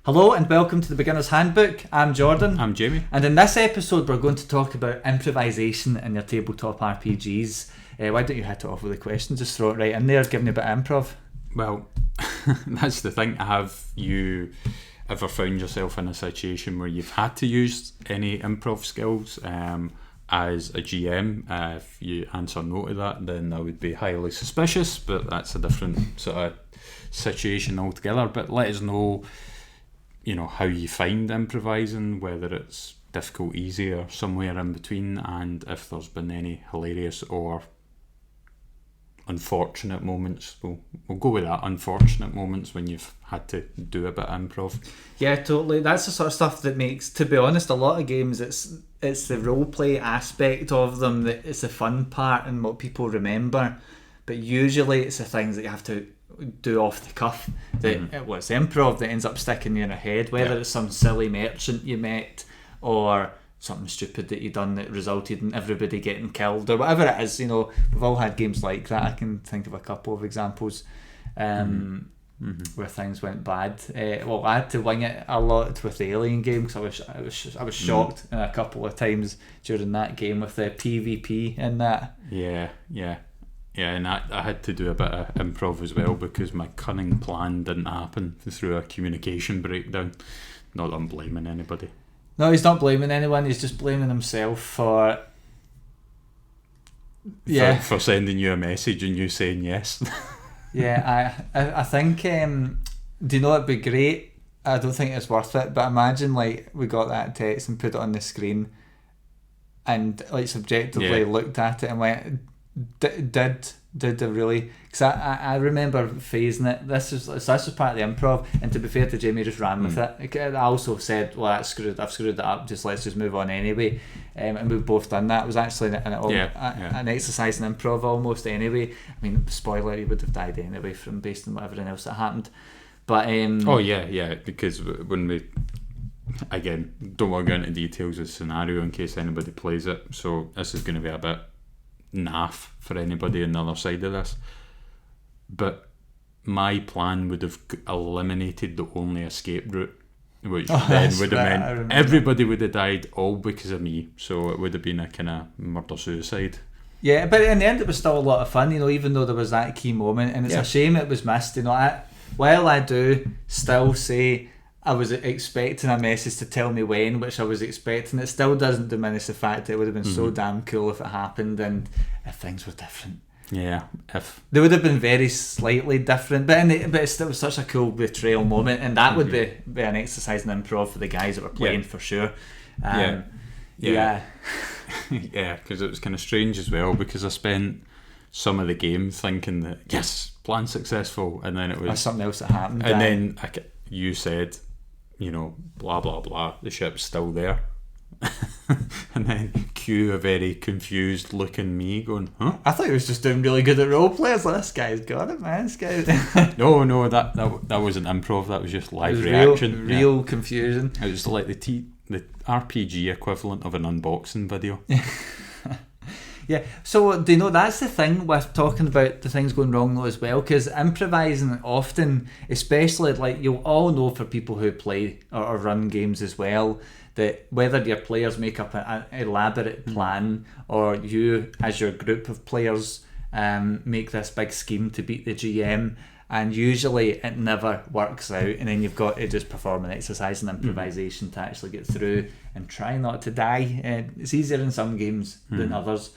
Hello and welcome to the Beginner's Handbook. I'm Jordan. I'm Jamie. And in this episode we're going to talk about improvisation in your tabletop RPGs. Why don't you hit it off with a question? Just throw it right in there, give me a bit of improv. Well, that's the thing. Have you ever found yourself in a situation where you've had to use any improv skills as a GM? If you answer no to that, then I would be highly suspicious, but that's a different sort of situation altogether. But let us know, how you find improvising, whether it's difficult, easy, or somewhere in between, and if there's been any hilarious or unfortunate moments. We'll go with that, unfortunate moments when you've had to do a bit of improv. Yeah, totally. That's the sort of stuff that makes, to be honest, a lot of games, it's the role play aspect of them that is the fun part and what people remember. But usually it's the things that you have to do off the cuff that it's improv that ends up sticking you in your head, whether it's some silly merchant you met or something stupid that you done that resulted in everybody getting killed or whatever it is. We've all had games like that. I can think of a couple of examples where things went bad. I had to wing it a lot with the Alien game because I was shocked a couple of times during that game with the PvP and that. Yeah, and I had to do a bit of improv as well because my cunning plan didn't happen through a communication breakdown. Not that I'm blaming anybody. No, he's not blaming anyone. He's just blaming himself for sending you a message and you saying yes. Yeah, I think, do you know it'd be great? I don't think it's worth it, but imagine we got that text and put it on the screen and subjectively looked at it and went, did they really? Because I remember phasing it. This was part of the improv, and to be fair to Jamie, just ran with it. I also said, well, I've screwed that up, let's just move on anyway, and we've both done that. It was actually an exercise in improv almost anyway. I mean, spoiler, he would have died anyway based on everything else that happened, but because when we, again, don't want to go into details of the scenario in case anybody plays it, so this is going to be a bit naff for anybody on the other side of this, but my plan would have eliminated the only escape route, which then would have meant everybody would have died all because of me, so it would have been a kind of murder-suicide. Yeah, but in the end it was still a lot of fun, even though there was that key moment, and it's a shame it was missed. While I do still say I was expecting a message to tell me when, which I was expecting, it still doesn't diminish the fact that it would have been so damn cool if it happened and if things were different. Yeah, if they would have been very slightly different, but it still was such a cool betrayal moment, and that would be an exercise in improv for the guys that were playing for sure. Yeah, because it was kind of strange as well, because I spent some of the game thinking that yes, plan successful, and then it was something else that happened, and then you said, blah blah blah, the ship's still there. And then cue a very confused looking me going, huh? I thought he was just doing really good at role players. This guy's got it, man. This guy. No, that wasn't improv. That was just live reaction. Real confusion. It was like the RPG equivalent of an unboxing video. Yeah, so do you know, that's the thing with talking about the things going wrong though as well, because improvising often, especially you'll all know for people who play or run games as well, that whether your players make up an elaborate plan or you as your group of players make this big scheme to beat the GM, and usually it never works out, and then you've got to just perform an exercise in improvisation to actually get through and try not to die. It's easier in some games than others.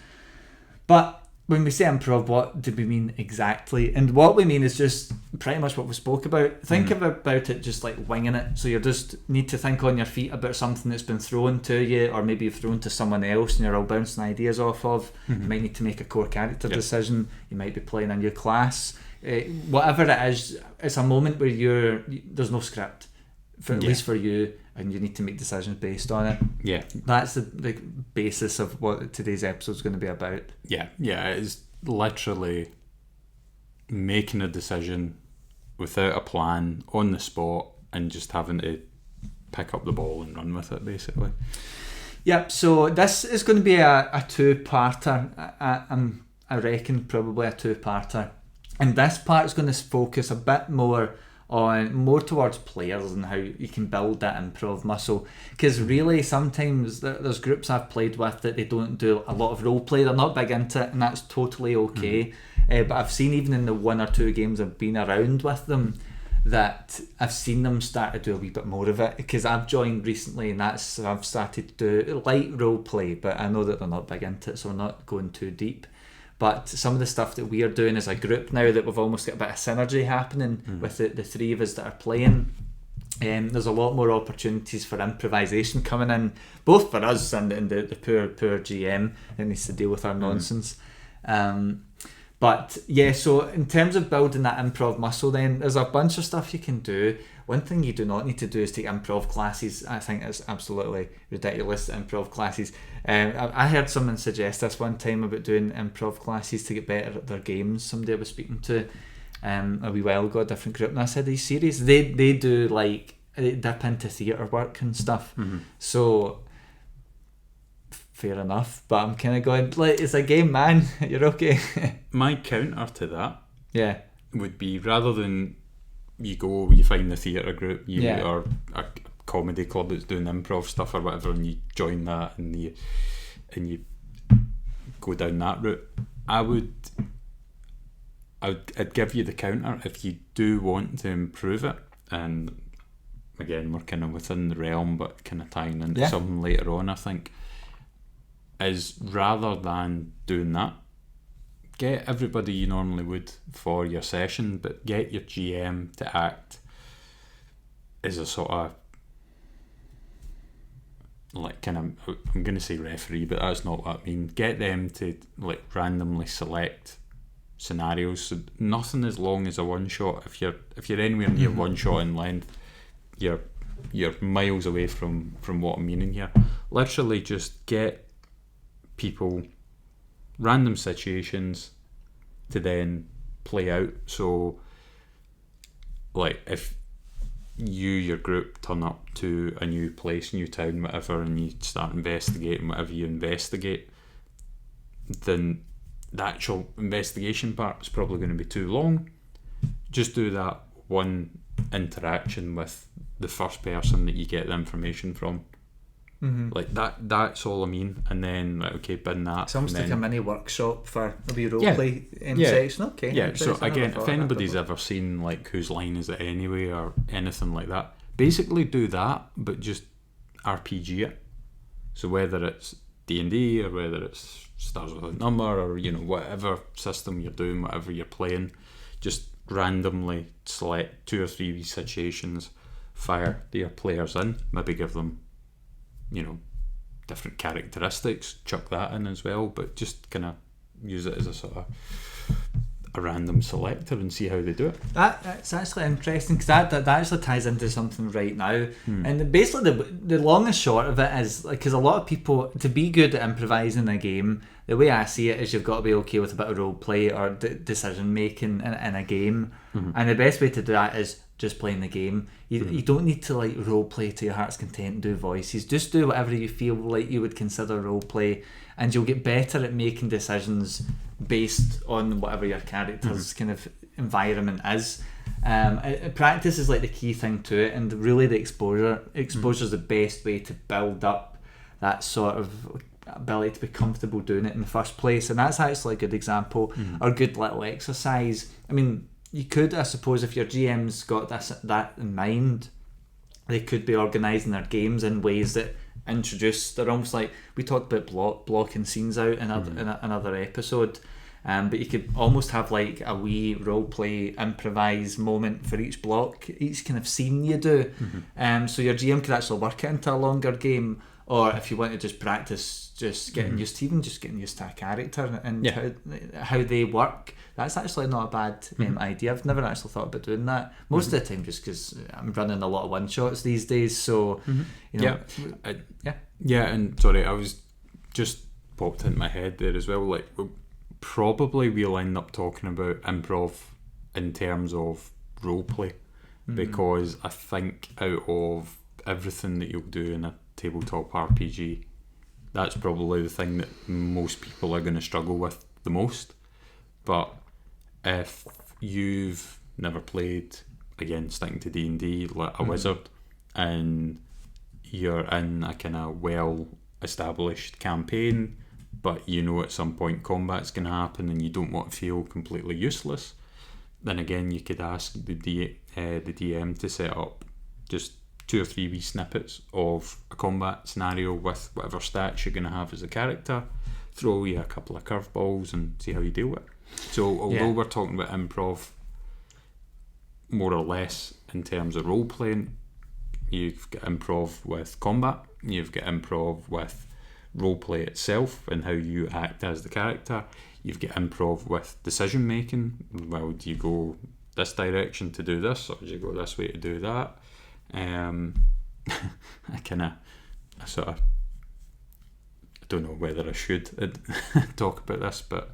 But when we say improv, what do we mean exactly? And what we mean is just pretty much what we spoke about. Think about it just like winging it. So you just need to think on your feet about something that's been thrown to you, or maybe you've thrown to someone else and you're all bouncing ideas off of. You might need to make a core character decision. You might be playing a new class. Whatever it is, it's a moment where there's no script, at least for you, and you need to make decisions based on it. Yeah, that's the basis of what today's episode is going to be about. Yeah, it's literally making a decision without a plan on the spot and just having to pick up the ball and run with it, basically. Yep. So this is going to be a two-parter. I reckon probably a two-parter. And this part is going to focus a bit more on more towards players and how you can build that improv muscle, because really sometimes there's groups I've played with that they don't do a lot of role play, they're not big into it, and that's totally okay. But I've seen even in the 1 or 2 games I've been around with them that I've seen them start to do a wee bit more of it, because I've joined recently and I've started to do light role play, but I know that they're not big into it, so we're not going too deep. But some of the stuff that we are doing as a group now, that we've almost got a bit of synergy happening with the 3 of us that are playing, there's a lot more opportunities for improvisation coming in, both for us and the poor GM that needs to deal with our nonsense. But yeah, so in terms of building that improv muscle, then there's a bunch of stuff you can do. One thing you do not need to do is take improv classes. I think it's absolutely ridiculous, improv classes. I heard someone suggest this one time about doing improv classes to get better at their games. Somebody I was speaking to a wee while ago, a different group, and I said, are you serious? They do like, they dip into theatre work and stuff. So fair enough, but I'm kind of going, like, it's a game, man. You're okay. My counter to that would would be, rather than you find the theatre group, or a comedy club that's doing improv stuff or whatever, and you join that and you go down that route, I'd give you the counter. If you do want to improve it, and again we're kind of within the realm but kind of tying into something later on, I think, is rather than doing that, get everybody you normally would for your session, but get your GM to act as a sort of, like, kind of, I'm going to say referee, but that's not what I mean. Get them to, like, randomly select scenarios. So nothing as long as a one shot. If you're anywhere near one shot in length, you're miles away from what I'm meaning here. Literally just get people random situations to then play out. So, like, if your group turn up to a new place, new town, whatever, and you start investigating whatever you investigate, then the actual investigation part is probably going to be too long. Just do that one interaction with the first person that you get the information from. Like that's all I mean. And then, like, okay, bin that. It's almost like a mini workshop for a wee role play section. Okay. Yeah, so again, if anybody's ever seen, like, Whose Line Is It Anyway or anything like that, basically do that, but just RPG it. So whether it's D&D or whether it's Stars with a Number or, you know, whatever system you're doing, whatever you're playing, just randomly select 2 or 3 wee situations, fire their players in, maybe give them, you know, different characteristics, chuck that in as well, but just kind of use it as a sort of a random selector and see how they do it. That's actually interesting, because that actually ties into something right now. And basically the long and short of it is, like, because a lot of people, to be good at improvising a game, the way I see it is you've got to be okay with a bit of role play or decision making in a game. And the best way to do that is just playing the game. You don't need to, like, role play to your heart's content and do voices. Just do whatever you feel like you would consider role play, and you'll get better at making decisions based on whatever your character's kind of environment is. Practice is, like, the key thing to it, and really the exposure is the best way to build up that sort of ability to be comfortable doing it in the first place. And that's actually a good example or good little exercise. I mean, you could, I suppose, if your GM's got that in mind, they could be organising their games in ways that they're almost like, we talked about blocking scenes out in another episode, but you could almost have, like, a wee role play improvise moment for each block, each kind of scene you do. So your GM could actually work it into a longer game, or if you want to just practice just getting used to a character and how they work, that's actually not a bad idea. I've never actually thought about doing that most of the time, just because I'm running a lot of one shots these days, so you know. And sorry, I was just popped into my head there as well, like, probably we'll end up talking about improv in terms of role play, because I think out of everything that you'll do in a tabletop RPG, that's probably the thing that most people are going to struggle with the most. But if you've never played again, sticking to D&D, like a wizard, and you're in a kind of well-established campaign, but you know at some point combat's going to happen and you don't want to feel completely useless, then again you could ask the DM to set up just 2 or 3 wee snippets of a combat scenario with whatever stats you're going to have as a character, throw you a couple of curveballs and see how you deal with it. So although we're talking about improv more or less in terms of role playing, you've got improv with combat, you've got improv with role play itself and how you act as the character, you've got improv with decision making. Well, do you go this direction to do this, or do you go this way to do that? I don't know whether I should talk about this, but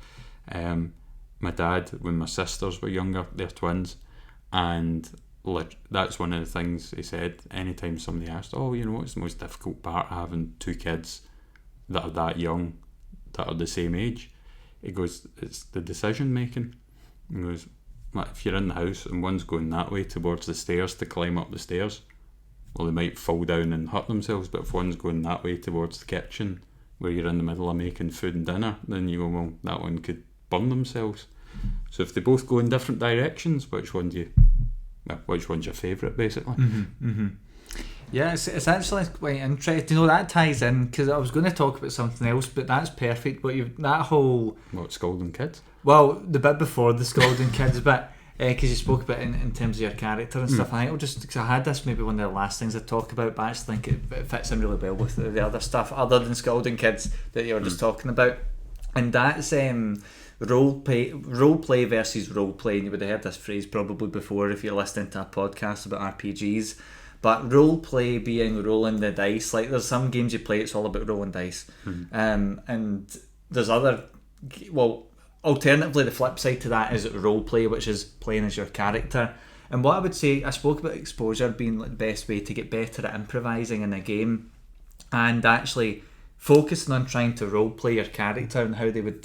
my dad, when my sisters were younger, they're twins, and that's one of the things he said anytime somebody asked, what's the most difficult part of having 2 kids that are that young, that are the same age? He goes, it's the decision making. He goes, if you're in the house and one's going that way towards the stairs to climb up the stairs, well, they might fall down and hurt themselves, but if one's going that way towards the kitchen where you're in the middle of making food and dinner, then you go, well, that one could burn themselves. So if they both go in different directions, which one's your favourite, basically? Yeah, it's actually quite interesting. That ties in, because I was going to talk about something else, but that's perfect. But that whole... What, scolding kids? Well, the bit before the scolding kids bit, because you spoke about it in terms of your character and stuff. I think because I had this maybe one of the last things I talk about, but I actually think it fits in really well with the other stuff other than scolding kids that you were just talking about. And that's role play versus role play. And you would have heard this phrase probably before if you're listening to a podcast about RPGs. But role play being rolling the dice, like there's some games you play, it's all about rolling dice, and there's alternatively the flip side to that is role play, which is playing as your character. And what I would say, I spoke about exposure being the best way to get better at improvising in a game, and actually focusing on trying to role play your character and how they would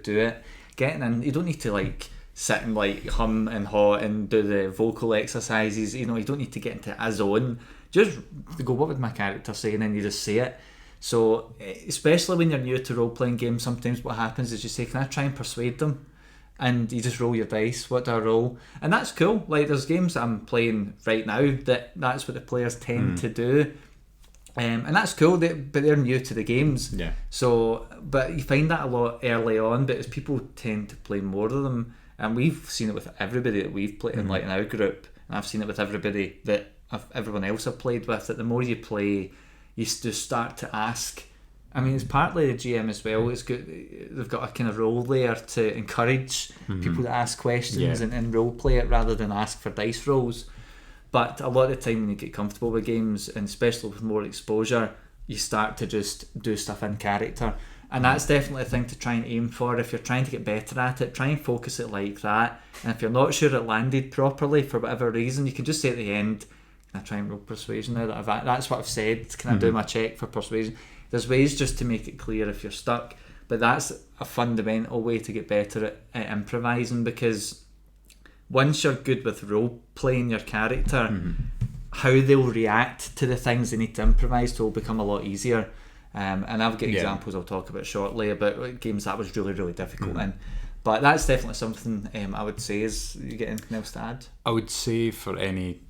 do it. Getting in, you don't need to sit and hum and haw and do the vocal exercises. You don't need to get into a zone. Just go, what would my character say, and then you just say it. So especially when you're new to role playing games, sometimes what happens is you say, can I try and persuade them? And you just roll your dice. What do I roll? And that's cool. There's games that I'm playing right now that's what the players tend to do. And that's cool, but they're new to the games. Yeah. So, but you find that a lot early on, but as people tend to play more of them, and we've seen it with everybody that we've played in our group, and I've seen it with everybody that everyone else I've played with, that the more you play, you just start to ask. I mean, it's partly the GM as well. It's good. They've got a kind of role there to encourage people to ask questions and role play it rather than ask for dice rolls. But a lot of the time when you get comfortable with games, and especially with more exposure, you start to just do stuff in character. And that's definitely a thing to try and aim for. If you're trying to get better at it, try and focus it like that. And if you're not sure it landed properly for whatever reason, you can just say at the end, can I try and roll persuasion now that that's what I've said, can I do my check for persuasion? There's ways just to make it clear if you're stuck, but that's a fundamental way to get better at improvising, because once you're good with role playing your character, how they'll react to the things they need to improvise to will become a lot easier. And I've got examples I'll talk about shortly about games that was really, really difficult in. But that's definitely something I would say. Is you get anything else to add? I would say for any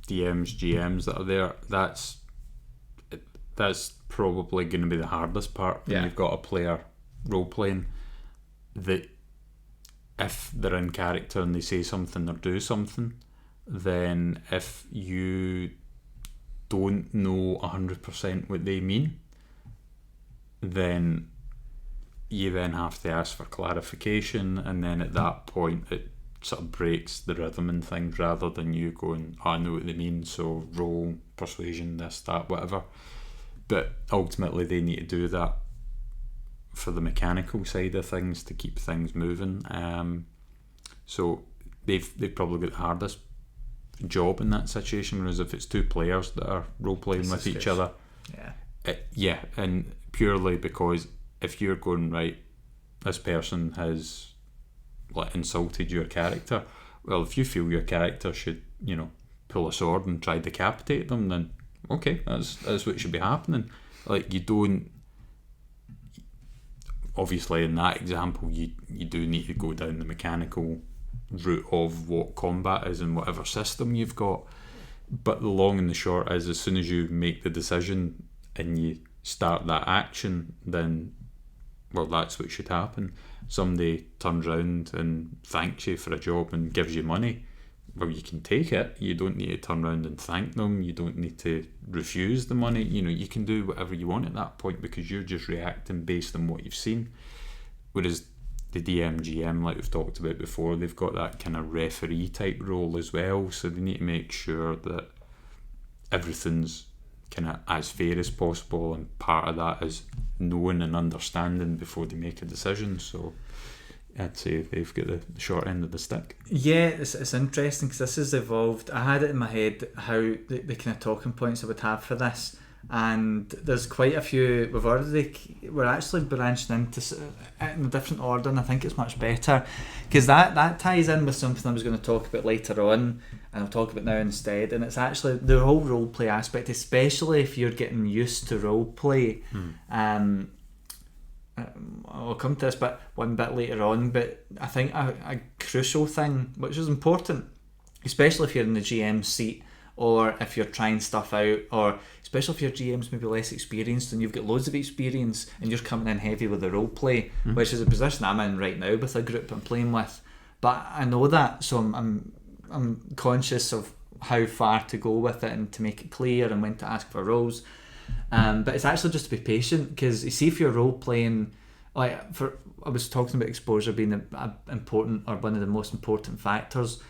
DMs, GMs that are there, that's probably going to be the hardest part when you've got a player role playing, that if they're in character and they say something or do something, then if you don't know 100% what they mean, then you then have to ask for clarification, and then at that point it sort of breaks the rhythm and things, rather than you going, I know what they mean, so roll persuasion, this, that, whatever. But ultimately they need to do that for the mechanical side of things to keep things moving. So they've probably got the hardest job in that situation, whereas if it's 2 players that are role playing with each other, and purely because if you're going, right, this person has insulted your character, well, if you feel your character should pull a sword and try to decapitate them, then okay, that's what should be happening. Like, you don't, obviously in that example you do need to go down the mechanical route of what combat is and whatever system you've got, but the long and the short is, as soon as you make the decision and you start that action, then, well, that's what should happen. Somebody turns around and thanks you for a job and gives you money, well, you can take it. You don't need to turn around and thank them. You don't need to refuse the money. You can do whatever you want at that point, because you're just reacting based on what you've seen. Whereas the DM, GM, like we've talked about before, they've got that kind of referee type role as well, so they need to make sure that everything's kind of as fair as possible, and part of that is knowing and understanding before they make a decision. So I'd say they've got the short end of the stick. Yeah, it's interesting because this has evolved. I had it in my head how the kind of talking points I would have for this, and there's quite a few. We're actually branching into in a different order, and I think it's much better because that ties in with something I was going to talk about later on, and I'll talk about now instead. And it's actually the whole role play aspect, especially if you're getting used to role play. I'll come to this bit one bit later on, but I think a crucial thing, which is important, especially if you're in the GM seat, or if you're trying stuff out, or especially if your GM's maybe less experienced and you've got loads of experience and you're coming in heavy with the role play, which is a position I'm in right now with a group I'm playing with. But I know that, so I'm conscious of how far to go with it and to make it clear and when to ask for roles. But it's actually just to be patient, because you see, if you're role playing, I was talking about exposure being a important, or one of the most important factors.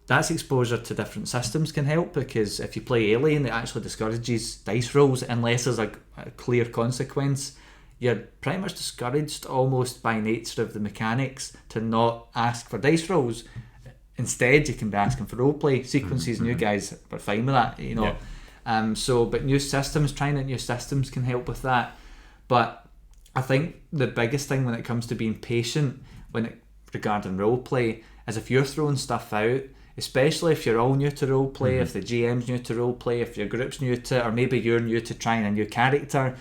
That's exposure to different systems can help, because if you play Alien, it actually discourages dice rolls unless there's a clear consequence. You're pretty much discouraged almost by nature of the mechanics to not ask for dice rolls. Instead, you can be asking for roleplay sequences, and you guys are fine with that, Yeah. But new systems, trying out new systems can help with that. But I think the biggest thing when it comes to being patient regarding roleplay is if you're throwing stuff out, especially if you're all new to roleplay, if the GM's new to roleplay, if your group's new to it, or maybe you're new to trying a new character,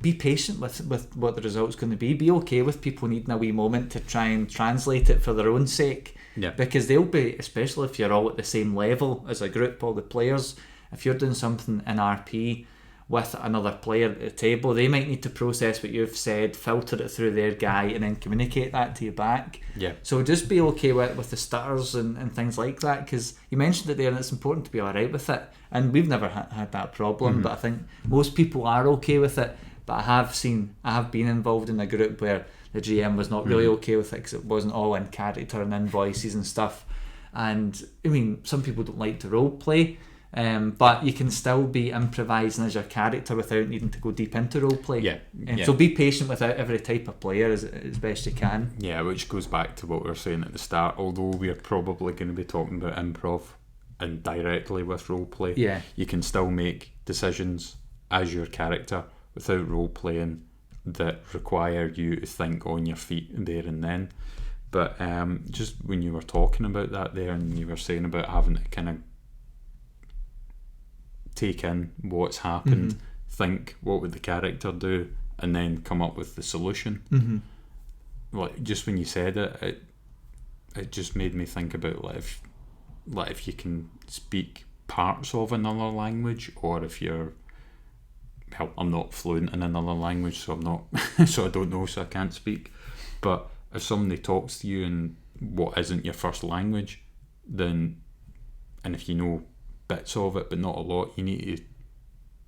be patient with what the result's going to be. Be okay with people needing a wee moment to try and translate it for their own sake. Yeah. Because they'll be, especially if you're all at the same level as a group, all the players, if you're doing something in RP with another player at the table, they might need to process what you've said, filter it through their guy, and then communicate that to you back. Yeah. So just be okay with the stutters and things like that, because you mentioned it there, and it's important to be alright with it. And we've never had that problem, but I think most people are okay with it. But I have been involved in a group where the GM was not really okay with it, because it wasn't all in character and invoices and stuff. And I mean, some people don't like to role play, but you can still be improvising as your character without needing to go deep into role play. Yeah. So be patient with every type of player as best you can. Yeah, which goes back to what we were saying at the start. Although we are probably going to be talking about improv indirectly with role play, you can still make decisions as your character without role playing that require you to think on your feet there and then. But just when you were talking about that there, and you were saying about having to kind of take in what's happened, think what would the character do, and then come up with the solution. Like, just when you said it just made me think about if you can speak parts of another language, or if you're, well, I'm not fluent in another language, so I'm not so I don't know, so I can't speak. But if somebody talks to you in what isn't your first language, then, and if you know bits of it but not a lot, you need to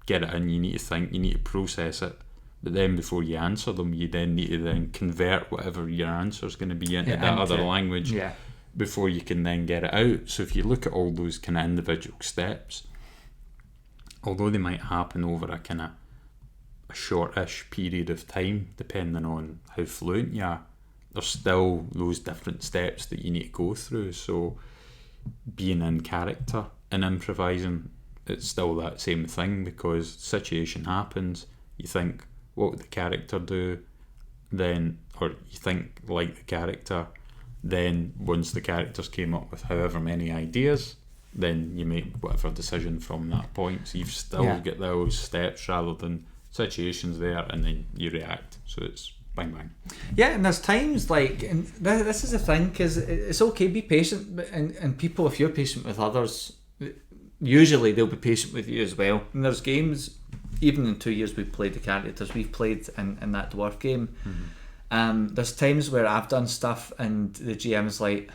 get it in, you need to think, you need to process it. But then before you answer them, you then need to then convert whatever your answer is going to be into that other language before you can then get it out. So if you look at all those kind of individual steps, although they might happen over a kind of a shortish period of time, depending on how fluent you are, there's still those different steps that you need to go through. So being in character and improvising, it's still that same thing, because situation happens, you think, what would the character do? Then, or you think like the character, then once the characters came up with however many ideas, then you make whatever decision from that point. So you've still got those steps rather than situations there, and then you react. So it's bang bang. Yeah, and there's times like, and this is the thing, because it's okay, be patient, and people, if you're patient with others, usually they'll be patient with you as well. And there's games, even in 2 years we've played the characters we've played in that dwarf game, there's times where I've done stuff and the GM's like,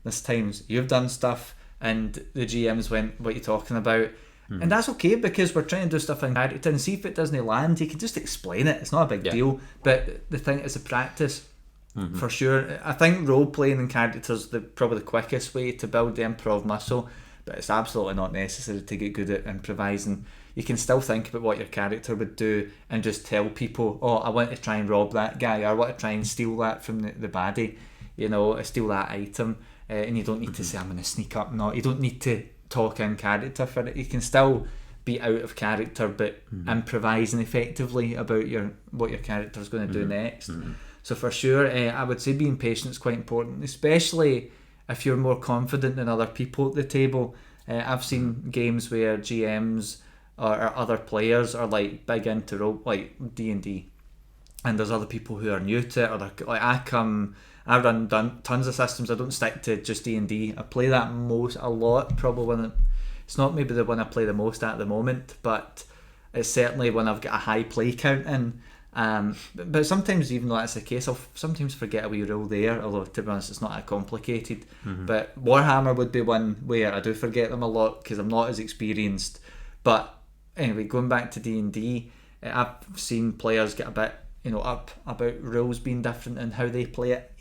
there's times you've done stuff and the GM's went, what are you talking about? And that's okay, because we're trying to do stuff in character, and see if it doesn't land, you can just explain it. It's not a big deal. But the thing is a practice, for sure. I think role playing in characters is probably the quickest way to build the improv muscle, but it's absolutely not necessary to get good at improvising. You can still think about what your character would do and just tell people, oh, I want to try and rob that guy, or I want to try and steal that from the baddie, steal that item, and you don't need to say I'm going to sneak up. No, you don't need to talk in character for it. You can still be out of character, but improvising effectively about what your character's going to do next. So for sure, I would say being patient is quite important, especially if you're more confident than other people at the table. I've seen games where GMs or other players are like big into role, like D&D, and there's other people who are new to it, or like I run tons of systems. I don't stick to just D&D. I play that a lot, probably when it's not maybe the one I play the most at the moment, but it's certainly when I've got a high play count in. But sometimes, even though that's the case, I'll sometimes forget a wee rule there, although to be honest it's not that complicated. But Warhammer would be one where I do forget them a lot because I'm not as experienced. But anyway, going back to D&D, I've seen players get a bit up about rules being different and how they play it,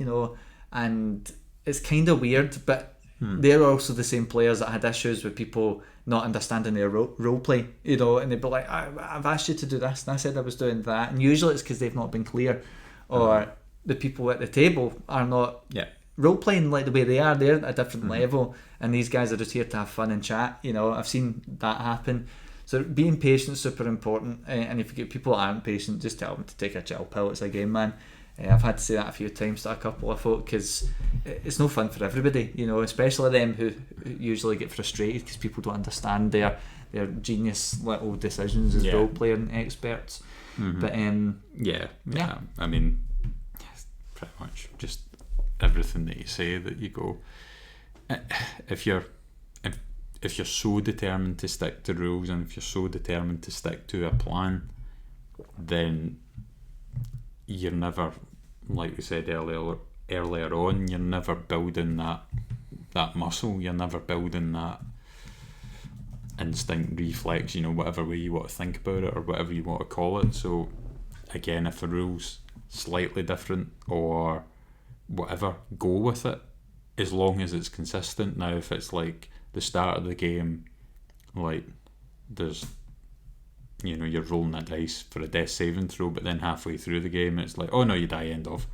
and it's kind of weird, but they're also the same players that had issues with people not understanding their role play, and they'd be like, I've asked you to do this and I said I was doing that, and usually it's because they've not been clear, or the people at the table are not role playing like the way they are. They're at a different level, and these guys are just here to have fun and chat. I've seen that happen. So being patient is super important, and if you get people that aren't patient, just tell them to take a chill pill. It's a game, man. I've had to say that a few times to a couple of folk, because it's no fun for everybody, especially them who usually get frustrated because people don't understand their genius little decisions as role playing experts. But I mean, pretty much just everything that you say, that you go, if you're so determined to stick to rules, and if you're so determined to stick to a plan, then you're never, like we said earlier on, you're never building that muscle, you're never building that instinct, reflex, whatever way you want to think about it or whatever you want to call it. So again, if a rule's slightly different or whatever, go with it as long as it's consistent. Now if it's like the start of the game, like there's you're rolling a dice for a death saving throw, but then halfway through the game it's like, oh no, you die, end of.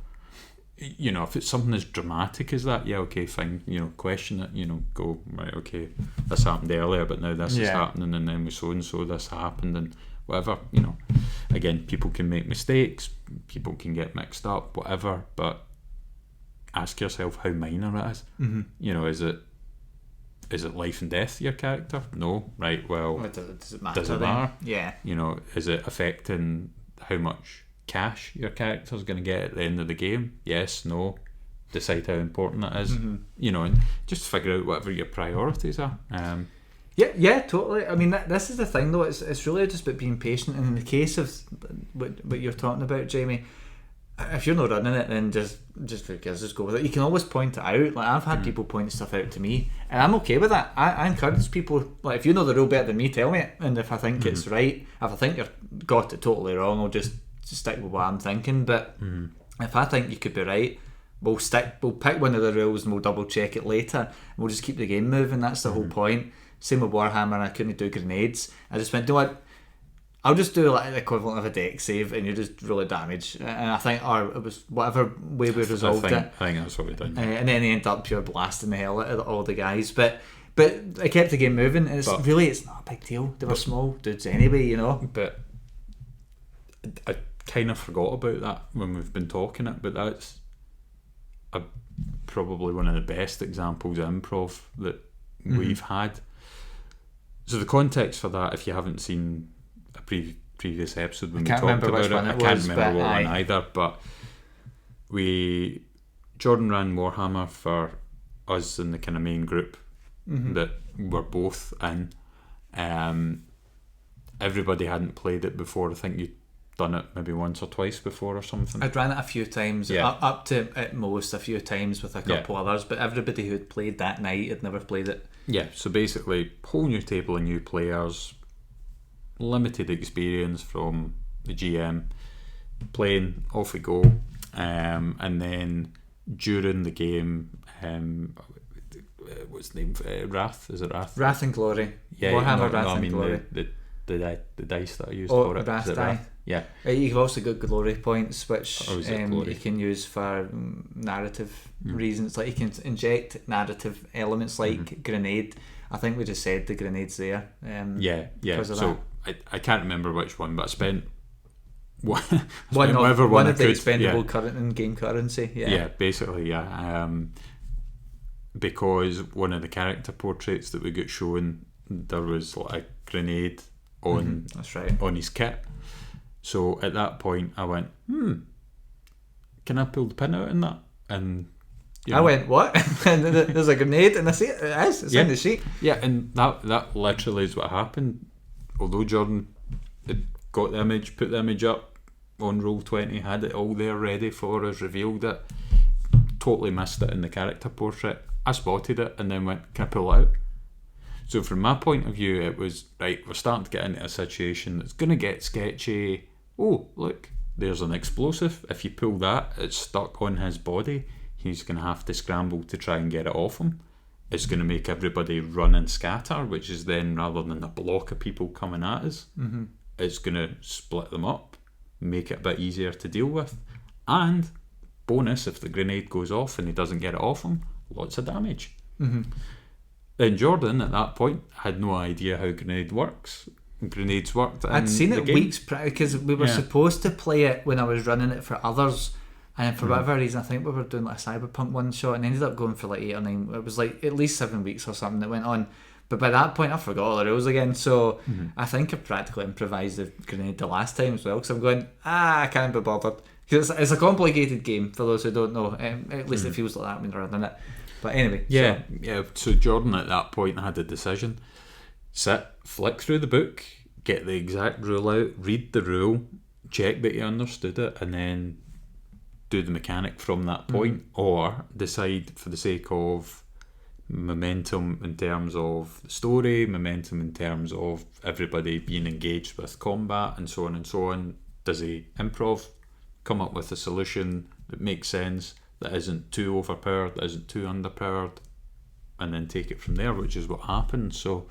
If it's something as dramatic as that, okay, fine, question it, go, right, okay, this happened earlier but now this is happening, and then with so and so this happened, and whatever. Again, people can make mistakes, people can get mixed up, whatever, but ask yourself how minor it is. Is it life and death your character? No. Right, well, does it matter? Does it matter? Yeah. Is it affecting how much cash your character's going to get at the end of the game? Yes, no. Decide how important it is. And just figure out whatever your priorities are. Yeah, totally. I mean, this is the thing though, it's really just about being patient, and in the case of what you're talking about, Jamie, if you're not running it, then just go with it. You can always point it out. Like, I've had people point stuff out to me, and I'm okay with that. I encourage people, like, if you know the rule better than me, tell me it. And if I think it's right, if I think you've got it totally wrong, I'll just stick with what I'm thinking. But if I think you could be right, we'll pick one of the rules and we'll double check it later, and we'll just keep the game moving. That's the whole point. Same with Warhammer. I couldn't do grenades. I just went, what? I'll just do like the equivalent of a deck save, and you just roll a damage. And I think, it was whatever way we resolved it. I think that's what we done. And then they end up pure blasting the hell out of all the guys. But I kept the game moving, and it's not a big deal. They were small dudes anyway, But I kind of forgot about that when we've been talking it. But that's probably one of the best examples of improv that we've had. So the context for that, if you haven't seen a previous episode when we talked about it, I can't remember what one either, but Jordan ran Warhammer for us in the kind of main group that we're both in. Everybody hadn't played it before. I think you'd done it maybe once or twice before or something. I'd ran it a few times, up to at most a few times with a couple others, but everybody who had played that night had never played it. Yeah, so basically whole new table of new players, limited experience from the GM, playing, off we go, and then during the game, what's the name? Wrath? Is it Wrath? Wrath and Glory. Yeah, Warhammer Wrath and Glory. The dice that I used for it. Wrath die. Yeah. You've also got glory points, which you can use for narrative reasons. Like you can inject narrative elements like grenade. I think we just said the grenade's there. So I can't remember which one, but I spent one of the expendable current in-game currency. Yeah, basically, because one of the character portraits that we got shown, there was like a grenade on that's right, on his kit. So at that point I went, can I pull the pin out in that? And I went, what? And there's a grenade and I see it. It's in the sheet. Yeah, and that literally is what happened. Although Jordan had got the image, put the image up on Roll20, had it all there ready for us, revealed it, totally missed it in the character portrait. I spotted it and then went, can I pull it out? So from my point of view, it was, right, we're starting to get into a situation that's going to get sketchy. Oh, look, there's an explosive. If you pull that, it's stuck on his body. He's going to have to scramble to try and get it off him. It's going to make everybody run and scatter, which is then, rather than a block of people coming at us, it's going to split them up, make it a bit easier to deal with. And, bonus, if the grenade goes off and he doesn't get it off him, lots of damage. And Jordan, at that point, had no idea how grenades worked. I'd seen it weeks prior, because we were supposed to play it when I was running it for others, and for whatever reason, I think we were doing like a Cyberpunk one shot and ended up going for like 8 or 9. It was like at least 7 weeks or something that went on. But by that point, I forgot all the rules again. So I think I practically improvised the grenade the last time as well, because I'm going, I can't be bothered. Because it's a complicated game, for those who don't know. At least it feels like that when you're running it. But anyway. So Jordan at that point had a decision. Sit, flick through the book, get the exact rule out, read the rule, check that you understood it, and then do the mechanic from that point, or decide for the sake of momentum in terms of the story, momentum in terms of everybody being engaged with combat, and so on, does he improv, come up with a solution that makes sense, that isn't too overpowered, that isn't too underpowered, and then take it from there, which is what happened. So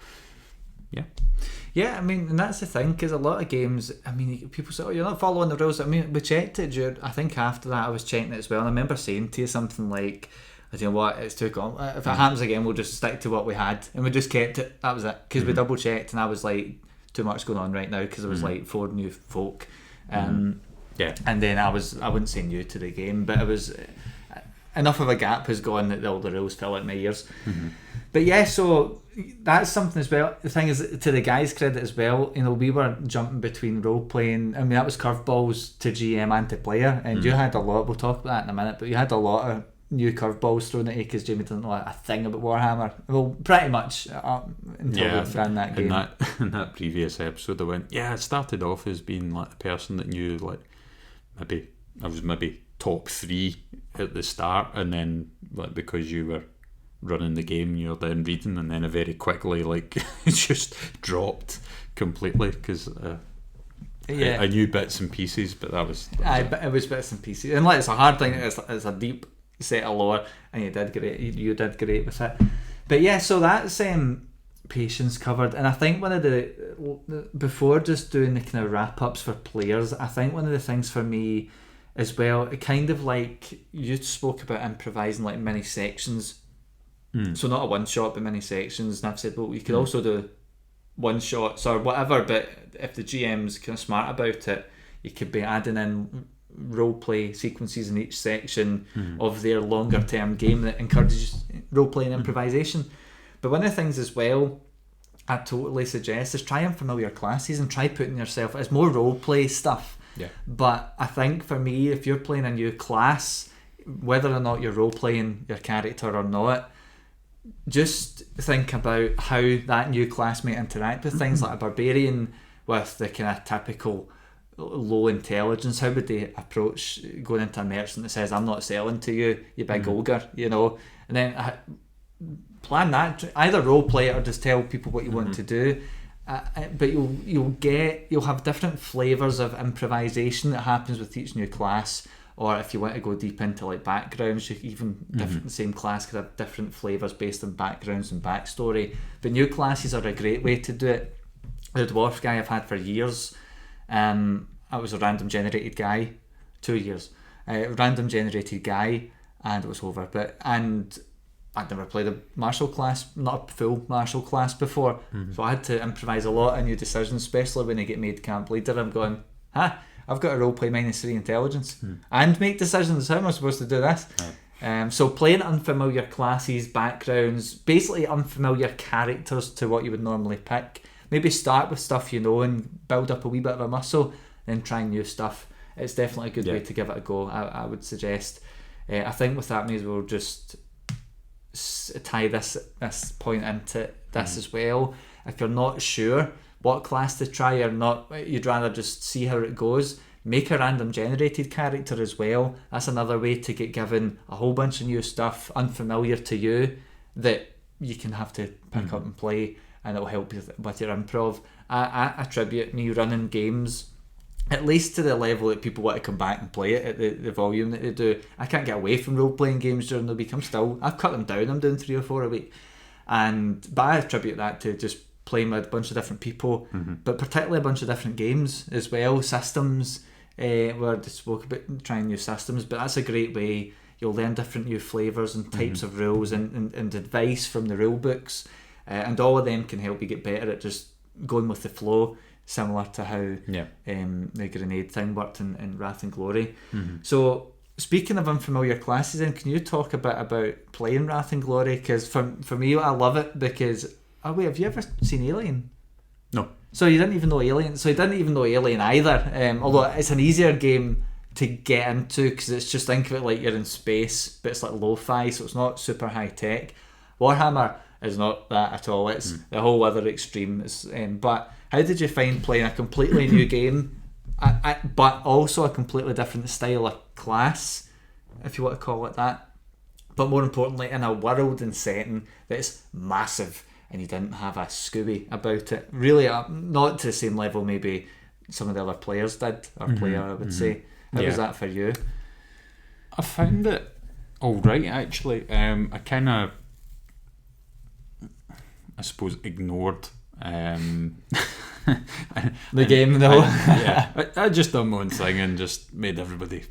I mean, and that's the thing, because a lot of games, I mean, people say, you're not following the rules. I mean, we checked it I think after that I was checking it as well, and I remember saying to you something like, I don't know what, it's too complex. If it happens again, we'll just stick to what we had, and we just kept it. That was it, because we double checked, and I was like, too much going on right now, because there was like 4 new folk, and then I wouldn't say new to the game, but it was enough of a gap has gone that all the rules fell out my ears. But so that's something as well. The thing is, to the guys' credit as well, we were jumping between role playing. I mean, that was curveballs to GM and to player, and you had a lot. We'll talk about that in a minute, but you had a lot of new curveballs thrown at you because Jamie didn't know a thing about Warhammer. Well, pretty much until we ran that game. In that previous episode, I went, I started off as being like the person that knew, like, I was maybe top 3 at the start, and then like because you were running the game, you're then reading, and then I very quickly like just dropped completely because I knew bits and pieces, but that was it was bits and pieces, and like it's a hard thing. It's a deep set of lore, and you did great with it. But so that's patience covered, and I think one of the before just doing the kind of wrap ups for players, I think one of the things for me as well, it kind of like you spoke about improvising like mini sections. So not a one shot but many sections, and I've said, well, you could also do one shots or whatever, but if the GM's kind of smart about it, you could be adding in role play sequences in each section of their longer term game that encourages role play and improvisation. But one of the things as well I totally suggest is try unfamiliar classes and try putting yourself, it's more role play stuff. Yeah. But I think for me, if you're playing a new class, whether or not you're role playing your character or not, just think about how that new class might interact with things like a barbarian with the kind of typical low intelligence. How would they approach going into a merchant that says, I'm not selling to you, you big ogre, you know? And then plan that, either role play it or just tell people what you want to do. But you'll have different flavours of improvisation that happens with each new class. Or if you want to go deep into like backgrounds, even different, the same class could have different flavours based on backgrounds and backstory. But new classes are a great way to do it. The dwarf guy I've had for years, I was a random generated guy, 2 years, random generated guy, and it was over. And I'd never played a martial class, not a full martial class before, so I had to improvise a lot of new decisions, especially when I get made camp leader. I'm going, I've got a roleplay -3 intelligence and make decisions. How am I supposed to do this? So playing unfamiliar classes, backgrounds, basically unfamiliar characters to what you would normally pick. Maybe start with stuff you know and build up a wee bit of a muscle, then try new stuff. It's definitely a good way to give it a go, I would suggest. I think with that, may as well just tie this point into this as well. If you're not sure what class to try or not, you'd rather just see how it goes, make a random generated character as well. That's another way to get given a whole bunch of new stuff unfamiliar to you that you can have to pick up and play, and it'll help you with your improv. I attribute me running games at least to the level that people want to come back and play it at the volume that they do. I can't get away from role-playing games during the week. I've cut them down. I'm doing 3 or 4 a week, but I attribute that to just playing with a bunch of different people, but particularly a bunch of different games as well, systems. We already spoke about trying new systems, but that's a great way. You'll learn different new flavours and types of rules and advice from the rule books, and all of them can help you get better at just going with the flow, similar to how the grenade thing worked in Wrath and Glory. So speaking of unfamiliar classes, then can you talk a bit about playing Wrath and Glory? Because for me, I love it because... Oh wait, have you ever seen Alien? No. So you didn't even know Alien? So you didn't even know Alien either, although it's an easier game to get into because it's just, think of it like you're in space, but it's like lo-fi, so it's not super high tech. Warhammer is not that at all. It's the whole other extreme. But how did you find playing a completely new game, but also a completely different style of class, if you want to call it that, but more importantly in a world and setting that's massive, and you didn't have a Scooby about it? Really, not to the same level maybe some of the other players did, or player, I would say. How was that for you? I found it alright, actually. I kind of, I suppose, ignored the game, though. I just done my own thing and just made everybody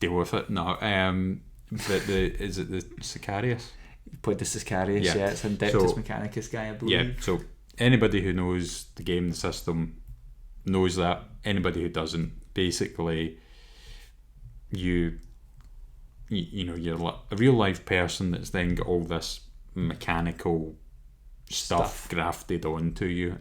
deal with it. No, but is it the Sicarius? You played the Sicarius, it's Adeptus Mechanicus guy, I believe. Yeah, so anybody who knows the game, the system, knows that. Anybody who doesn't, basically, you're like a real life person that's then got all this mechanical stuff grafted onto you.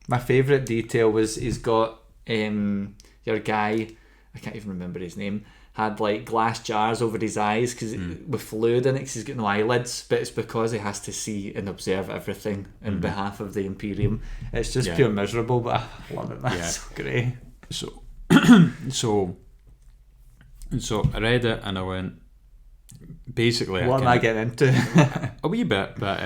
My favourite detail was he's got your guy, I can't even remember his name, had like glass jars over his eyes with fluid in it because he's got no eyelids, but it's because he has to see and observe everything in behalf of the Imperium. It's just pure miserable, but I love it. That's so great. So I read it and I went, basically, what am I getting into? A wee bit, but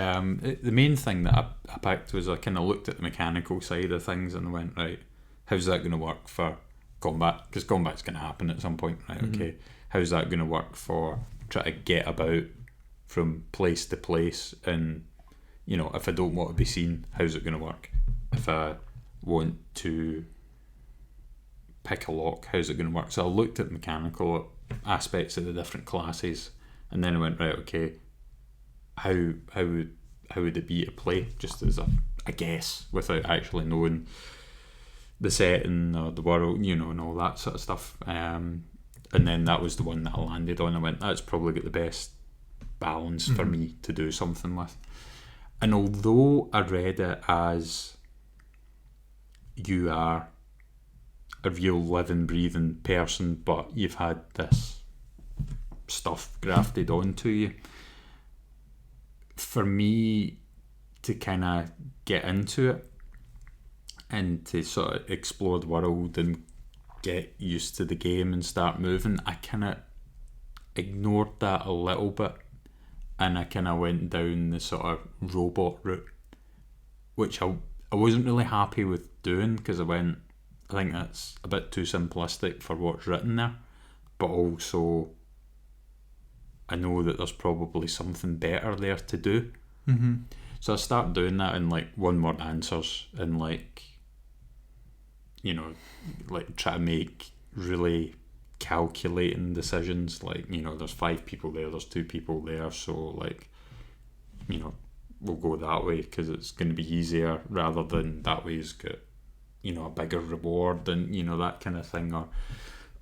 the main thing that I picked was I kind of looked at the mechanical side of things and I went, right, how's that going to work for combat? Because combat's going to happen at some point, right? Okay, how's that going to work for trying to get about from place to place? And if I don't want to be seen, how's it going to work? If I want to pick a lock, how's it going to work? So I looked at mechanical aspects of the different classes, and then I went, right, okay, how would it be to play, just as a guess, without actually knowing the setting or the world, and all that sort of stuff. And then that was the one that I landed on. I went, that's probably got the best balance for me to do something with. And although I read it as you are a real living, breathing person, but you've had this stuff grafted onto you, for me to kind of get into it and to sort of explore the world and get used to the game and start moving, I kind of ignored that a little bit, and I kind of went down the sort of robot route, which I wasn't really happy with doing, because I think that's a bit too simplistic for what's written there, but also I know that there's probably something better there to do. Mm-hmm. So I start doing that in like one word answers, and like, you know, like try to make really calculating decisions, like, you know, there's 5 people there, there's 2 people there, so like, you know, we'll go that way because it's going to be easier, rather than that way's got, you know, a bigger reward, and, you know, that kind of thing. Or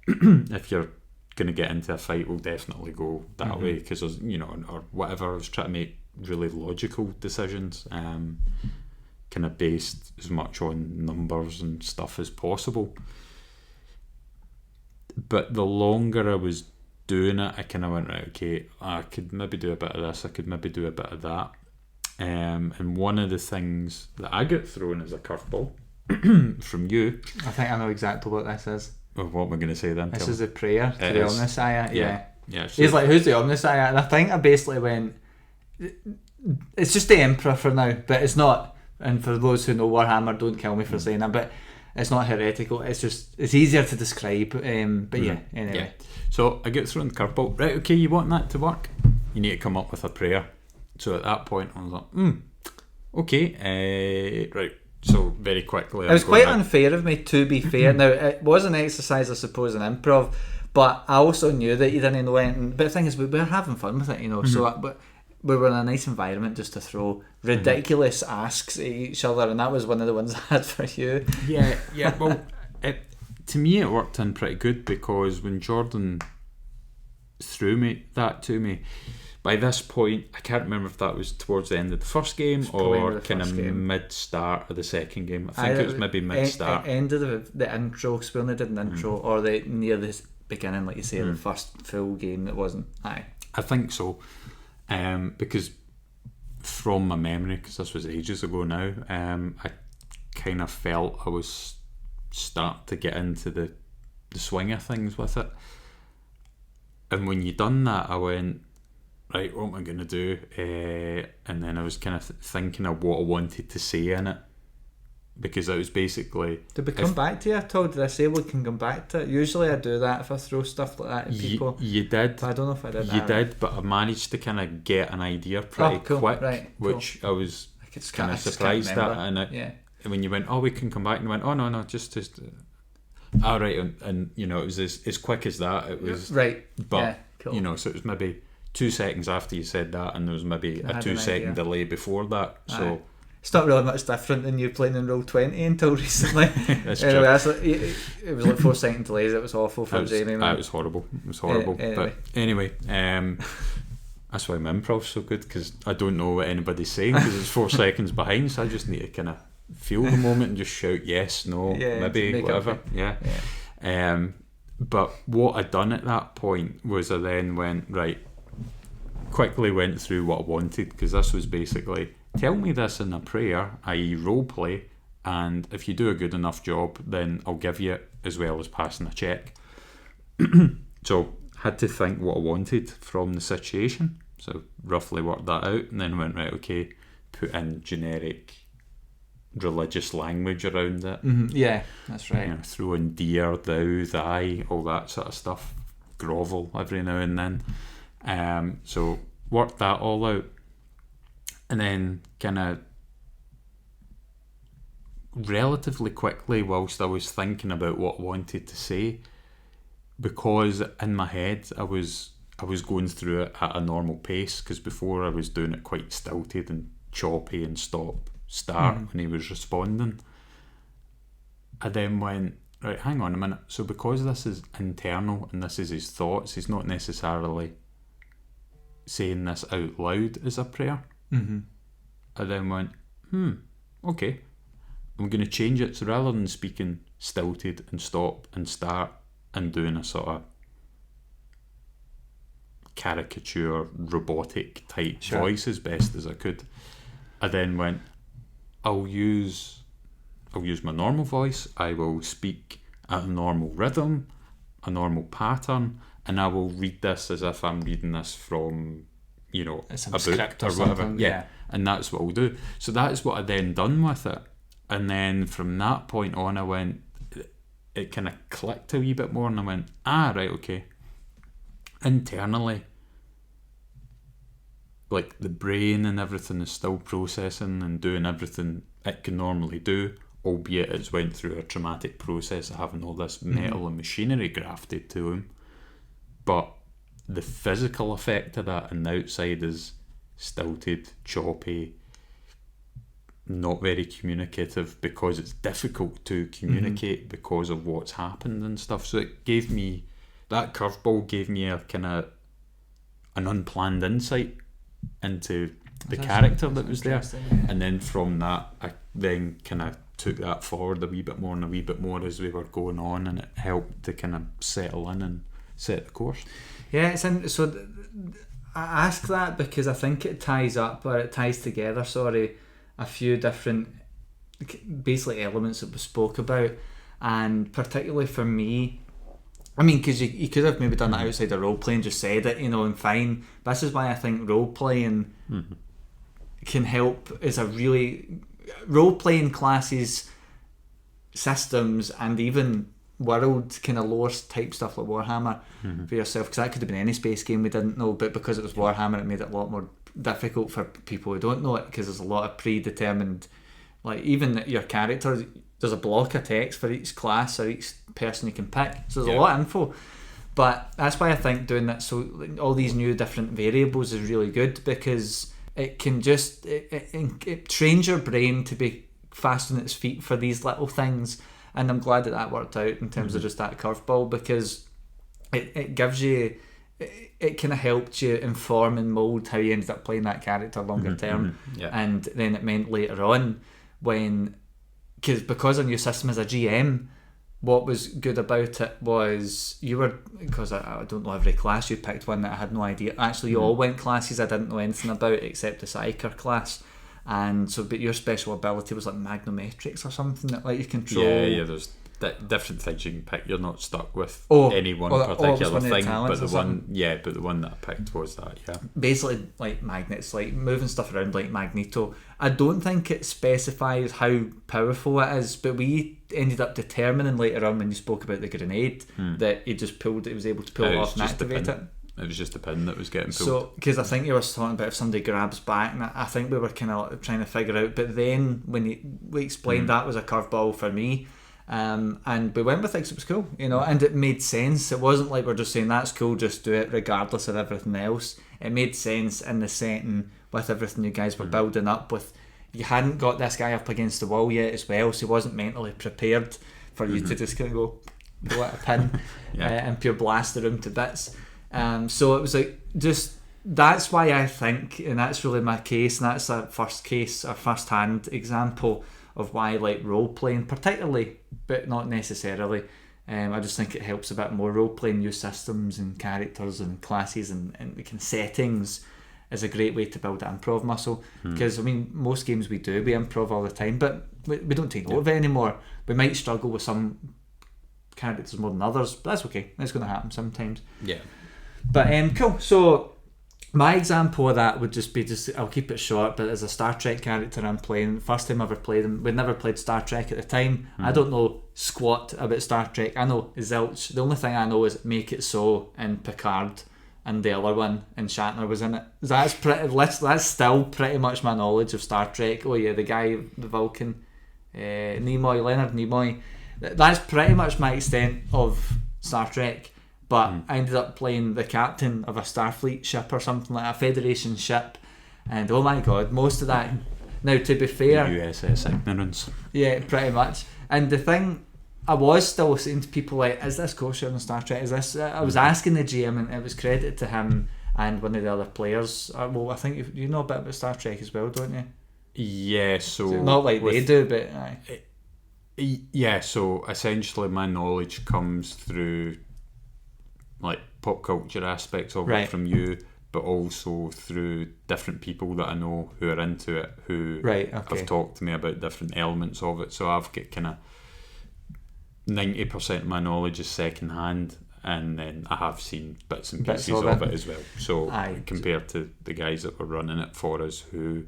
if you're going to get into a fight, we'll definitely go that way, because there's, you know, or whatever. I was trying to make really logical decisions, kind of based as much on numbers and stuff as possible. But the longer I was doing it, I kind of went, right, okay, I could maybe do a bit of this, I could maybe do a bit of that. And one of the things that I got thrown as a curveball from you, I think I know exactly what this is. well, what am I going to say then? This is a prayer to It the is. Omnissiah. Yeah. So He's like, who's the Omnissiah? And I think I basically went, it's just the Emperor for now, but it's not. And for those who know Warhammer, don't kill me for saying that, but it's not heretical. It's just, it's easier to describe. But yeah, anyway. Yeah. So I get thrown the curveball. Right, okay, you want that to work? You need to come up with a prayer. So at that point, I was like, okay, right. So very quickly, It was quite unfair of me, to be fair. Now, it was an exercise, I suppose, in improv, but I also knew that you didn't know anything. But the thing is, we were having fun with it, you know. So, but we were in a nice environment just to throw ridiculous asks at each other, and that was one of the ones I had for you. Yeah. Well, to me, it worked in pretty good, because when Jordan threw that to me, by this point, I can't remember if that was towards the end of the first game or kind of mid-start of the second game. I think it was maybe mid-start. End of the intro, because we only did an intro, or near the beginning, like you say, the first full game that wasn't. Aye. I think so. Because from my memory, because this was ages ago now, I kind of felt I was starting to get into the swing of things with it. And when you done that, I went, right, what am I going to do? And then I was kind of thinking of what I wanted to say in it, because I was basically... Did we come back to you at all? Did I say we can come back to it? Usually I do that if I throw stuff like that at people. You did. But I don't know if I did. You did, but I managed to kind of get an idea pretty quick, right, which I was kind of surprised at. And when you went, oh, we can come back, and you went, oh, no, just all right, and you know, it was as quick as that. It was right, but you know, so it was maybe 2 seconds after you said that, and there was maybe a 2-second delay before that. So it's not really much different than you playing in Roll20 until recently. That's anyway, true. It was like 4-second delays. It was awful for Jamie. It was horrible. It was horrible. But anyway, that's why my improv's so good, because I don't know what anybody's saying, because it's 4 seconds behind. So I just need to kind of feel the moment and just shout yes, no, maybe, whatever. But what I'd done at that point was I then went, right, quickly went through what I wanted, because this was basically, tell me this in a prayer, i.e. role play, and if you do a good enough job, then I'll give you it, as well as passing a check. So had to think what I wanted from the situation, so roughly worked that out, and then went, right, okay, put in generic religious language around it. Yeah, that's right. You know, throw in dear, thou, thy, all that sort of stuff, grovel every now and then. So worked that all out, and then kind of relatively quickly, whilst I was thinking about what I wanted to say, because in my head I was going through it at a normal pace, because before I was doing it quite stilted and choppy and start when he was responding. I then went, right, hang on a minute, so because this is internal and this is his thoughts, he's not necessarily saying this out loud as a prayer. I then went, okay, I'm going to change it. So rather than speaking stilted and stop and start and doing a sort of caricature, robotic type voice as best as I could, I then went, I'll use my normal voice, I will speak at a normal rhythm, a normal pattern, and I will read this as if I'm reading this from, a book or whatever. Yeah. And that's what I'll do. So that's what I then done with it. And then from that point on, I went, it kind of clicked a wee bit more, and I went, right, okay. Internally, like the brain and everything is still processing and doing everything it can normally do, albeit it's went through a traumatic process of having all this metal and machinery grafted to him. But the physical effect of that on the outside is stilted, choppy, not very communicative, because it's difficult to communicate because of what's happened and stuff. So it gave me, that curveball gave me a kind of an unplanned insight into the character that was there. And then from that, I then kind of took that forward a wee bit more and a wee bit more as we were going on, and it helped to kind of settle in and set the course. Yeah, so I ask that because I think it ties together, a few different basically elements that we spoke about, and particularly for me, I mean, because you could have maybe done that outside of role playing, just said it, and fine. But this is why I think role playing can help. Is a really role playing classes, systems, and even world kind of lore type stuff like Warhammer for yourself, because that could have been any space game we didn't know, but because it was Warhammer, it made it a lot more difficult for people who don't know it, because there's a lot of predetermined, like even your character, there's a block of text for each class or each person you can pick, so there's a lot of info. But that's why I think doing that, so all these new different variables is really good, because it can just it trains your brain to be fast on its feet for these little things. And I'm glad that worked out in terms of just that curveball, because it gives you, it kind of helped you inform and mould how you ended up playing that character longer term. And then it meant later on, because on your system as a GM, what was good about it was because I don't know every class, you picked one that I had no idea. Actually, you all went classes I didn't know anything about except the Psyker class. And so, but your special ability was like Magnometrics or something that let you control. Yeah, there's different things you can pick. You're not stuck with any one particular thing. But the one that I picked was that. Yeah, basically like magnets, like moving stuff around like Magneto. I don't think it specifies how powerful it is, but we ended up determining later on when you spoke about the grenade that he just pulled. It was able to pull it off and activate it. It was just a pin that was getting pulled. So, because I think you were talking about if somebody grabs back, and I think we were kind of trying to figure out, but then when we explained that was a curveball for me, and we went with it because it was cool, and it made sense. It wasn't like we're just saying that's cool, just do it regardless of everything else. It made sense in the setting with everything you guys were building up with. You hadn't got this guy up against the wall yet as well, so he wasn't mentally prepared for you to just kind of go at a pin and pure blast the room to bits. So it was like, just that's why I think, and that's really my case, and that's a first hand example of why I like role playing, particularly, but not necessarily. I just think it helps a bit more. Role playing new systems and characters and classes and kind of settings is a great way to build an improv muscle, because I mean most games we improv all the time, but we don't take note of it anymore. We might struggle with some characters more than others, but that's okay, that's going to happen sometimes. But cool. So my example of that would just be I'll keep it short, but as a Star Trek character I'm playing, first time I ever played him. We'd never played Star Trek at the time. I don't know squat about Star Trek. I know Zilch. The only thing I know is Make It So in Picard, and the other one, and Shatner was in it. That's still pretty much my knowledge of Star Trek. Oh yeah, the guy, the Vulcan, Leonard Nimoy. That's pretty much my extent of Star Trek. But I ended up playing the captain of a Starfleet ship or something, like a Federation ship, and oh my god, most of that. Now, to be fair, USS Ignorance. Yeah, pretty much. And the thing, I was still saying to people like, "Is this kosher in Star Trek? Is this?" I was asking the GM, and it was credited to him and one of the other players. Well, I think you know a bit about Star Trek as well, don't you? Yeah, so not like they do, but aye. Yeah, so essentially my knowledge comes through like pop culture aspects of it from you, but also through different people that I know who are into it, who have talked to me about different elements of it. So I've got kind of 90% of my knowledge is second hand, and then I have seen bits and pieces of it as well. So compared to the guys that were running it for us, who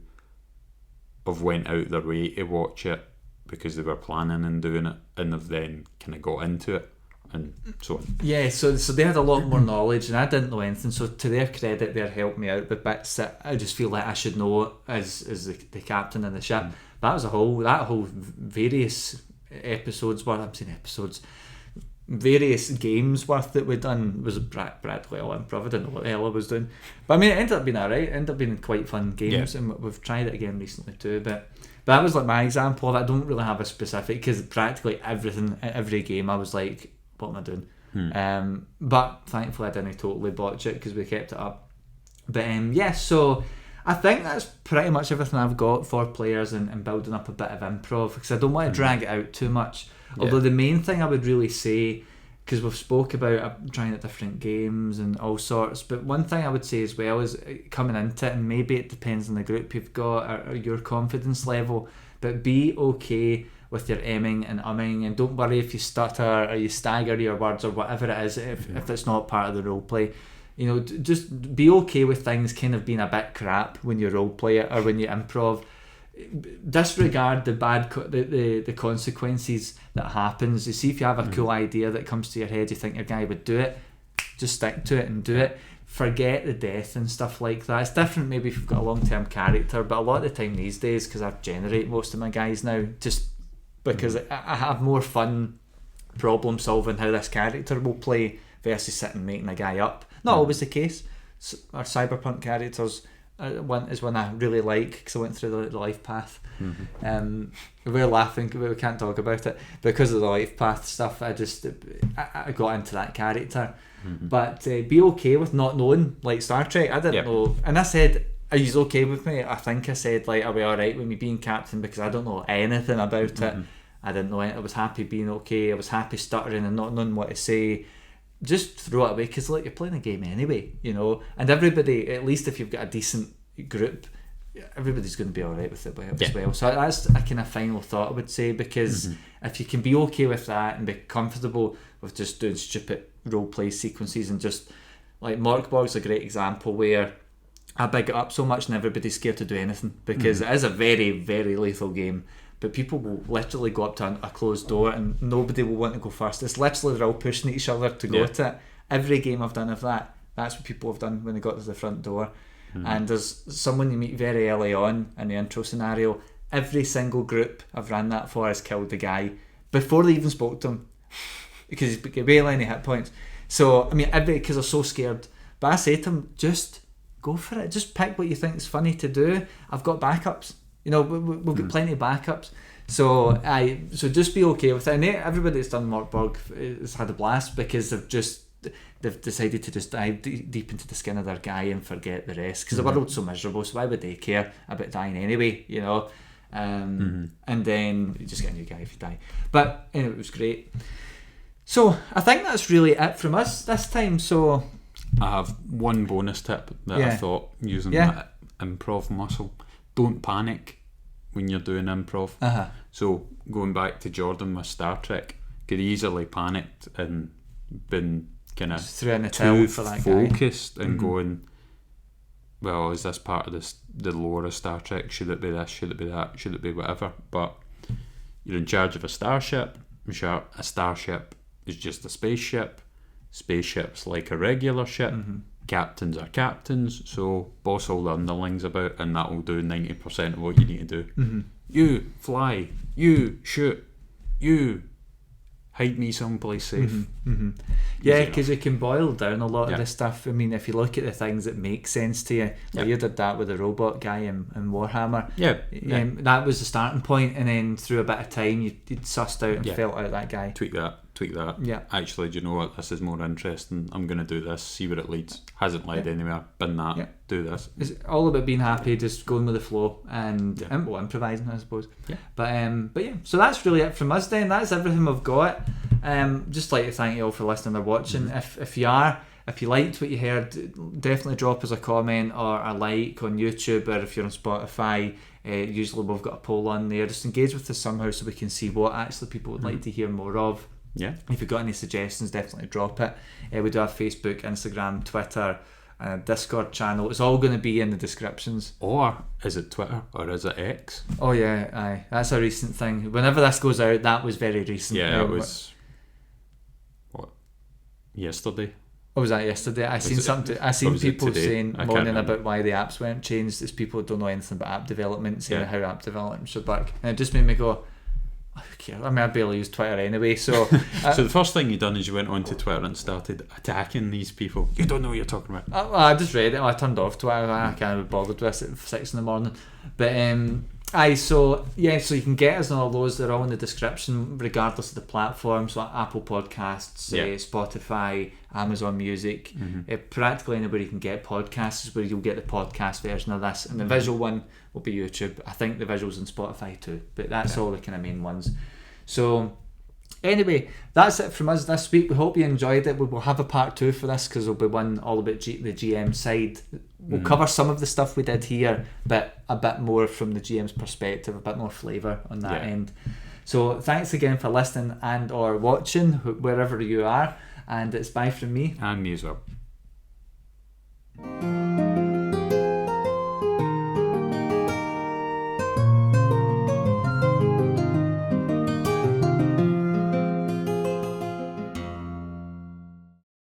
have went out their way to watch it because they were planning on doing it, and have then kind of got into it and so on. Yeah, so they had a lot more knowledge, and I didn't know anything. So to their credit, they helped me out with bits that I just feel like I should know as the captain of the ship. That was that whole various episodes. Well, I'm saying episodes. Various games worth that we'd done was practically all improv. I didn't know what the hell I was doing, but I mean, it ended up being alright. It ended up being quite fun games, and we've tried it again recently too. But that was like my example. I don't really have a specific, because practically every game I was like, what am I doing? But thankfully I didn't totally botch it because we kept it up. But so I think that's pretty much everything I've got for players and building up a bit of improv, because I don't want to drag it out too much. Although the main thing I would really say, because we've spoke about trying at different games and all sorts, but one thing I would say as well is coming into it, and maybe it depends on the group you've got or your confidence level, but be okay with your emming and umming, and don't worry if you stutter or you stagger your words or whatever it is, if it's not part of the role play. You know, just be okay with things kind of being a bit crap when you role play it or when you improv. Disregard the bad the consequences that happens. You see, if you have a cool idea that comes to your head, you think your guy would do it, just stick to it and do it. Forget the death and stuff like that. It's different maybe if you've got a long-term character, but a lot of the time these days, because I generate most of my guys now, just because I have more fun problem solving how this character will play versus sitting making a guy up. Not always the case. Our cyberpunk characters one I really like, because I went through the life path. We're laughing, we can't talk about it because of the life path stuff. I got into that character. But be okay with not knowing, like Star Trek. I didn't know, and I said, are you okay with me? I think I said, like, are we alright with me being captain, because I don't know anything about it. I didn't know it. I was happy being okay. I was happy stuttering and not knowing what to say. Just throw it away, because look, you're playing a game anyway, you know. And everybody, at least if you've got a decent group, everybody's going to be alright with it as well. So that's a kind of final thought I would say, because if you can be okay with that and be comfortable with just doing stupid role play sequences, and just like Morkborg's a great example where I big it up so much and everybody's scared to do anything, because it is a very, very lethal game. But people will literally go up to a closed door and nobody will want to go first. It's literally they're all pushing each other to go at it. Every game I've done of that, that's what people have done when they got to the front door. And there's someone you meet very early on in the intro scenario. Every single group I've ran that for has killed the guy before they even spoke to him, because he's barely any hit points. So I mean, because they're so scared. But I say to them, just go for it. Just pick what you think is funny to do. I've got backups. You know, we'll get plenty of backups. So just be okay with it. And everybody that's done Morkborg has had a blast, because they've decided to just dive deep into the skin of their guy and forget the rest, because the world's so miserable, so why would they care about dying anyway, you know? And then you just get a new guy if you die. But anyway, it was great. So I think that's really it from us this time. So I have one bonus tip that I thought, using that improv muscle. Don't panic when you're doing improv. So going back to Jordan with Star Trek, could easily panicked and been kind of too focused and going, well, is this part of the lore of Star Trek? Should it be this? Should it be that? Should it be whatever? But you're in charge of a starship. Sure, a starship is just a spaceship. Spaceship's like a regular ship. Captains are captains, so boss all the underlings about, and that will do 90% of what you need to do. You fly, you shoot, you hide me someplace safe. Yeah, because it can boil down a lot of this stuff. I mean, if you look at the things that make sense to you, like you did that with the robot guy in Warhammer. That was the starting point, and then through a bit of time you'd sussed out and felt out that guy. Tweak tweak that. Yeah. Actually, do you know what? This is more interesting. I'm going to do this, see where it leads. Hasn't led anywhere. Bin that. Yeah. Do this. It's all about being happy, just going with the flow and improvising, I suppose. Yeah. But yeah, so that's really it from us then. That's everything we've got. Just like to thank you all for listening or watching. If you liked what you heard, definitely drop us a comment or a like on YouTube, or if you're on Spotify, usually we've got a poll on there. Just engage with us somehow so we can see what actually people would like to hear more of. Yeah. If you've got any suggestions, definitely drop it. We do have Facebook, Instagram, Twitter, Discord channel. It's all going to be in the descriptions. Or is it Twitter or is it X? Oh yeah, aye. That's a recent thing. Whenever this goes out, that was very recent. Yeah, it was yesterday. Oh, was that yesterday? I seen people saying moaning about why the apps weren't changed. It's people who don't know anything about app development, saying how app development should work, and it just made me go, oh, who cares? I mean, I barely use Twitter anyway, so. So the first thing you done is you went onto Twitter and started attacking these people. You don't know what you're talking about. I just read it. I turned off Twitter. I can't be bothered with it at 6 a.m. But so you can get us on all those. They're all in the description, regardless of the platform. So Apple Podcasts, Spotify, Amazon Music, practically anybody can get podcasts is where you'll get the podcast version of this, and the visual one will be YouTube. I think the visuals on Spotify too, but that's all the kind of main ones. So anyway, that's it from us this week. We hope you enjoyed it. We will have a part 2 for this because there'll be one all about the GM side. We'll cover some of the stuff we did here, but a bit more from the GM's perspective, a bit more flavour on that end. So thanks again for listening and or watching wherever you are, and it's bye from me. And me as well.